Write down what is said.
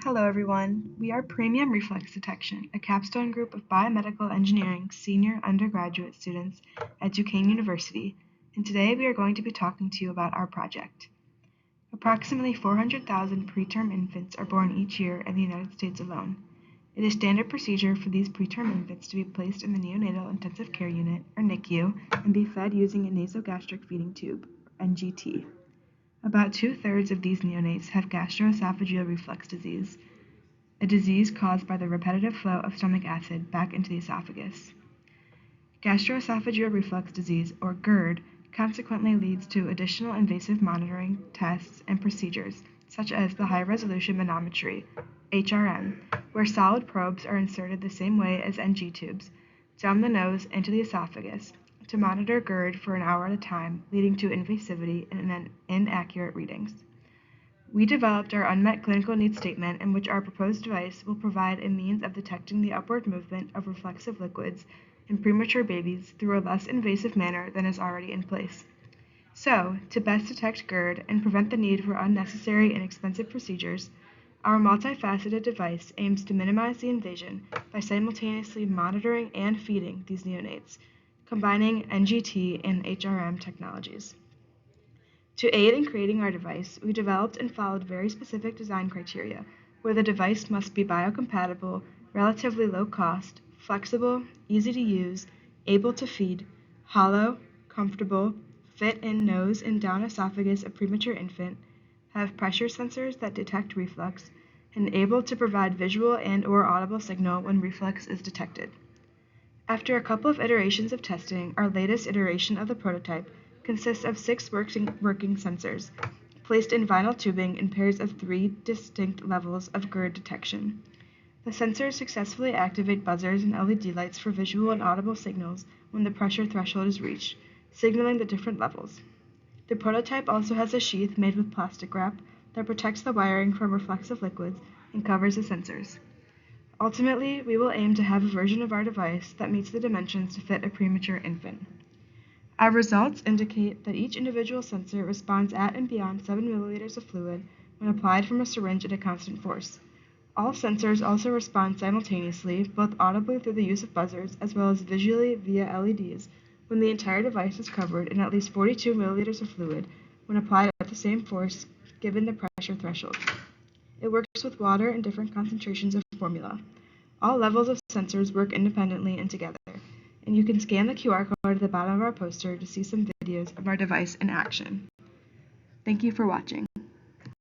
Hello everyone, we are Preemieum Reflux Detection, a Capstone group of Biomedical Engineering senior undergraduate students at Duquesne University, and today we are going to be talking to you about our project. Approximately 400,000 preterm infants are born each year in the United States alone. It is standard procedure for these preterm infants to be placed in the Neonatal Intensive Care Unit, or NICU, and be fed using a nasogastric feeding tube, or NGT. About 2/3 of these neonates have gastroesophageal reflux disease, a disease caused by the repetitive flow of stomach acid back into the esophagus. Gastroesophageal reflux disease, or GERD, consequently leads to additional invasive monitoring, tests, and procedures, such as the high-resolution manometry, HRM, where solid probes are inserted the same way as NG tubes, down the nose into the esophagus, to monitor GERD for an hour at a time, leading to invasivity and inaccurate readings. We developed our unmet clinical needs statement, in which our proposed device will provide a means of detecting the upward movement of reflexive liquids in premature babies through a less invasive manner than is already in place. So, to best detect GERD and prevent the need for unnecessary and expensive procedures, our multifaceted device aims to minimize the invasion by simultaneously monitoring and feeding these neonates, combining NGT and HRM technologies. To aid in creating our device, we developed and followed very specific design criteria, where the device must be biocompatible, relatively low cost, flexible, easy to use, able to feed, hollow, comfortable, fit in nose and down esophagus of premature infant, have pressure sensors that detect reflux, and able to provide visual and/or audible signal when reflux is detected. After a couple of iterations of testing, our latest iteration of the prototype consists of 6 working sensors, placed in vinyl tubing in pairs of 3 distinct levels of GERD detection. The sensors successfully activate buzzers and LED lights for visual and audible signals when the pressure threshold is reached, signaling the different levels. The prototype also has a sheath made with plastic wrap that protects the wiring from reflexive liquids and covers the sensors. Ultimately, we will aim to have a version of our device that meets the dimensions to fit a premature infant. Our results indicate that each individual sensor responds at and beyond 7 milliliters of fluid when applied from a syringe at a constant force. All sensors also respond simultaneously, both audibly through the use of buzzers as well as visually via LEDs, when the entire device is covered in at least 42 milliliters of fluid when applied at the same force given the pressure threshold. It works with water and different concentrations of formula. All levels of sensors work independently and together, and you can scan the QR code at the bottom of our poster to see some videos of our device in action. Thank you for watching.